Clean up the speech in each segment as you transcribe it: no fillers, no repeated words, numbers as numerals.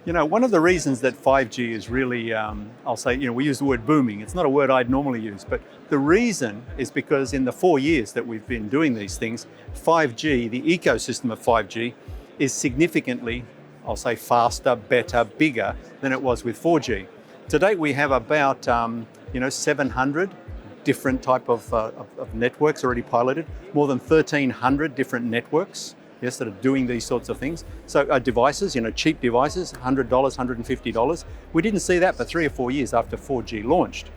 One of the reasons that 5G is really, I'll say, we use the word booming. It's not a word I'd normally use, but the reason is because in the 4 years that we've been doing these things, 5G, the ecosystem of 5G, is significantly, I'll say, faster, better, bigger than it was with 4G. To date, we have about, 700 different type of networks already piloted, more than 1,300 different networks. Yes, that are doing these sorts of things. So devices, cheap devices, $100, $150. We didn't see that for 3 or 4 years after 4G launched.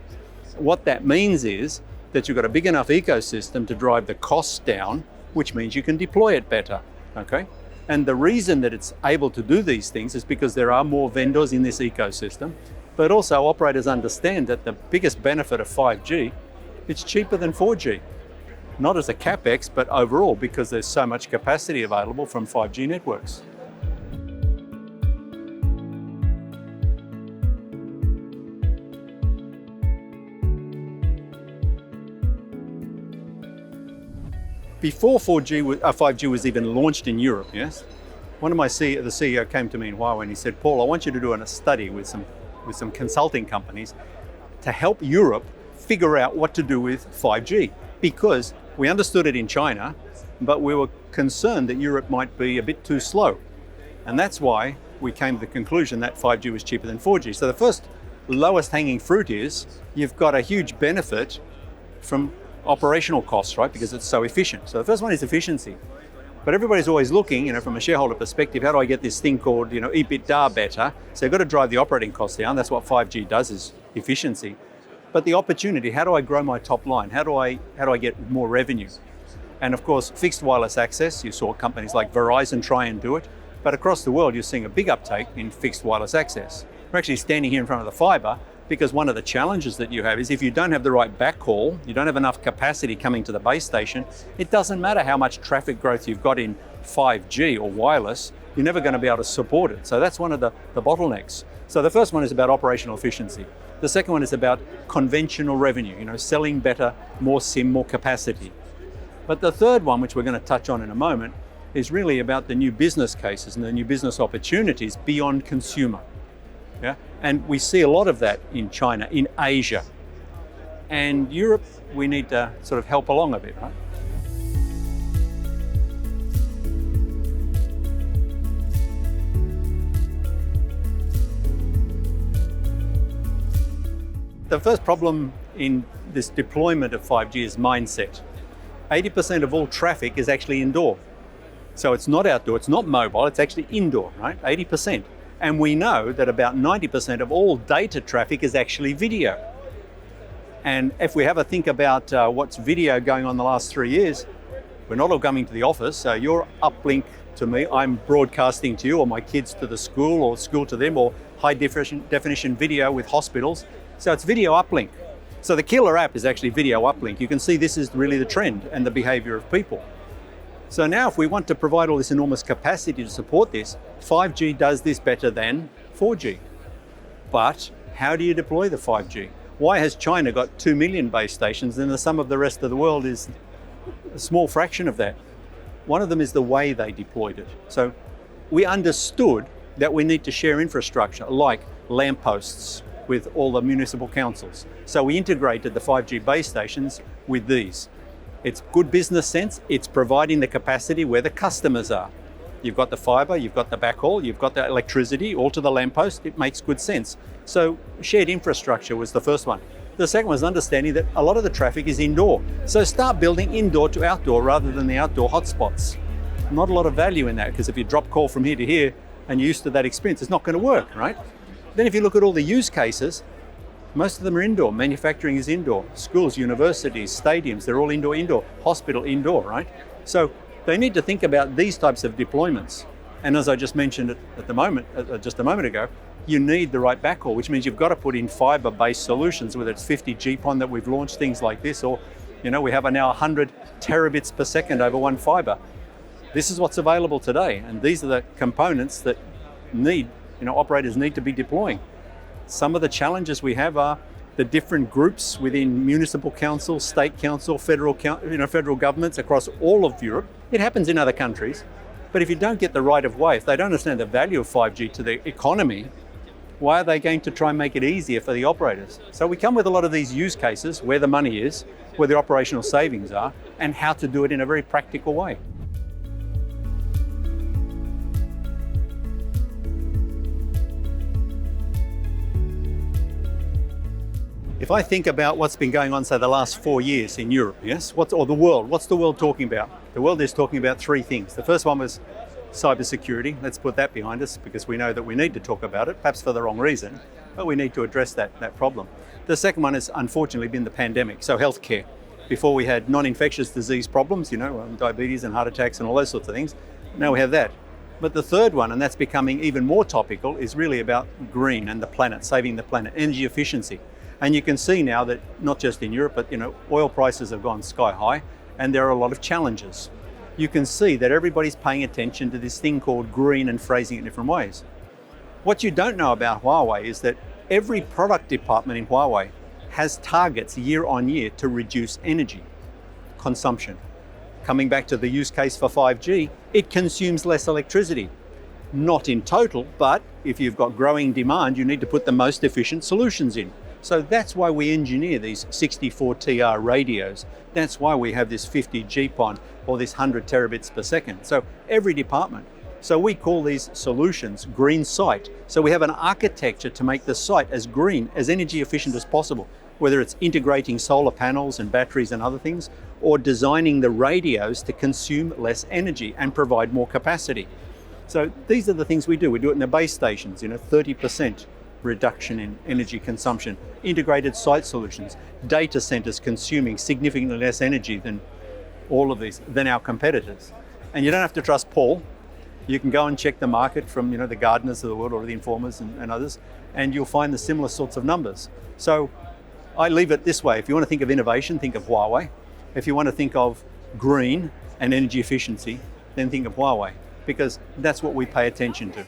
What that means is that you've got a big enough ecosystem to drive the costs down, which means you can deploy it better, okay? And the reason that it's able to do these things is because there are more vendors in this ecosystem, but also operators understand that the biggest benefit of 5G, it's cheaper than 4G. Not as a capex, but overall, because there's so much capacity available from 5G networks. Before 5G was even launched in Europe, yes, the CEO came to me in Huawei and he said, Paul, I want you to do a study with some consulting companies to help Europe figure out what to do with 5G, because we understood it in China, but we were concerned that Europe might be a bit too slow. And that's why we came to the conclusion that 5G was cheaper than 4G. So the first lowest hanging fruit is you've got a huge benefit from operational costs, right? Because it's so efficient. So the first one is efficiency. But everybody's always looking, from a shareholder perspective, how do I get this thing called, EBITDA better? So you've got to drive the operating costs down. That's what 5G does, is efficiency. But the opportunity, how do I grow my top line? How do I get more revenue? And of course, fixed wireless access, you saw companies like Verizon try and do it, but across the world, you're seeing a big uptake in fixed wireless access. We're actually standing here in front of the fiber because one of the challenges that you have is if you don't have the right backhaul, you don't have enough capacity coming to the base station, it doesn't matter how much traffic growth you've got in 5G or wireless, you're never going to be able to support it. So that's one of the bottlenecks. So the first one is about operational efficiency. The second one is about conventional revenue, selling better, more SIM, more capacity. But the third one, which we're going to touch on in a moment, is really about the new business cases and the new business opportunities beyond consumer. Yeah? And we see a lot of that in China, in Asia. And Europe, we need to sort of help along a bit, right? The first problem in this deployment of 5G is mindset. 80% of all traffic is actually indoor. So it's not outdoor, it's not mobile, it's actually indoor, right? 80%. And we know that about 90% of all data traffic is actually video. And if we have a think about what's video going on the last 3 years, we're not all coming to the office, so you're uplink to me, I'm broadcasting to you, or my kids to the school, or school to them, or high definition video with hospitals. So it's video uplink. So the killer app is actually video uplink. You can see this is really the trend and the behavior of people. So now if we want to provide all this enormous capacity to support this, 5G does this better than 4G. But how do you deploy the 5G? Why has China got 2 million base stations and the sum of the rest of the world is a small fraction of that? One of them is the way they deployed it. So we understood that we need to share infrastructure like lampposts with all the municipal councils. So we integrated the 5G base stations with these. It's good business sense, it's providing the capacity where the customers are. You've got the fiber, you've got the backhaul, you've got the electricity, all to the lamppost, it makes good sense. So shared infrastructure was the first one. The second was understanding that a lot of the traffic is indoor. So start building indoor to outdoor rather than the outdoor hotspots. Not a lot of value in that, because if you drop call from here to here and you're used to that experience, it's not going to work, right? Then if you look at all the use cases, most of them are indoor. Manufacturing is indoor. Schools, universities, stadiums, they're all indoor. Hospital, indoor, right? So they need to think about these types of deployments. And as I just mentioned just a moment ago, you need the right backhaul, which means you've got to put in fiber-based solutions, whether it's 50 GPON that we've launched, things like this, or we have now 100 terabits per second over one fiber. This is what's available today, and these are the components that operators need to be deploying. Some of the challenges we have are the different groups within municipal council, state council, federal governments across all of Europe. It happens in other countries, But if you don't get the right of way, if they don't understand the value of 5G to the economy, why are they going to try and make it easier for the operators? So we come with a lot of these use cases, where the money is, where the operational savings are, and how to do it in a very practical way. If I think about what's been going on, say, the last 4 years in Europe, yes, or the world, what's the world talking about? The world is talking about three things. The first one was cybersecurity. Let's put that behind us, because we know that we need to talk about it, perhaps for the wrong reason, but we need to address that problem. The second one has unfortunately been the pandemic, so healthcare. Before we had non-infectious disease problems, diabetes and heart attacks and all those sorts of things. Now we have that. But the third one, and that's becoming even more topical, is really about green and the planet, saving the planet, energy efficiency. And you can see now that not just in Europe, but oil prices have gone sky high, and there are a lot of challenges. You can see that everybody's paying attention to this thing called green and phrasing it in different ways. What you don't know about Huawei is that every product department in Huawei has targets year on year to reduce energy consumption. Coming back to the use case for 5G, it consumes less electricity. Not in total, but if you've got growing demand, you need to put the most efficient solutions in. So that's why we engineer these 64TR radios. That's why we have this 50 GPON or this 100 terabits per second. So every department. So we call these solutions green site. So we have an architecture to make the site as green, as energy efficient as possible, whether it's integrating solar panels and batteries and other things, or designing the radios to consume less energy and provide more capacity. So these are the things we do. We do it in the base stations, 30% reduction in energy consumption, integrated site solutions, data centers consuming significantly less energy than all of these, than our competitors. And you don't have to trust Paul. You can go and check the market from the Gardeners of the world or the Informers and others, and you'll find the similar sorts of numbers. So I leave it this way. If you want to think of innovation, think of Huawei. If you want to think of green and energy efficiency, then think of Huawei, because that's what we pay attention to.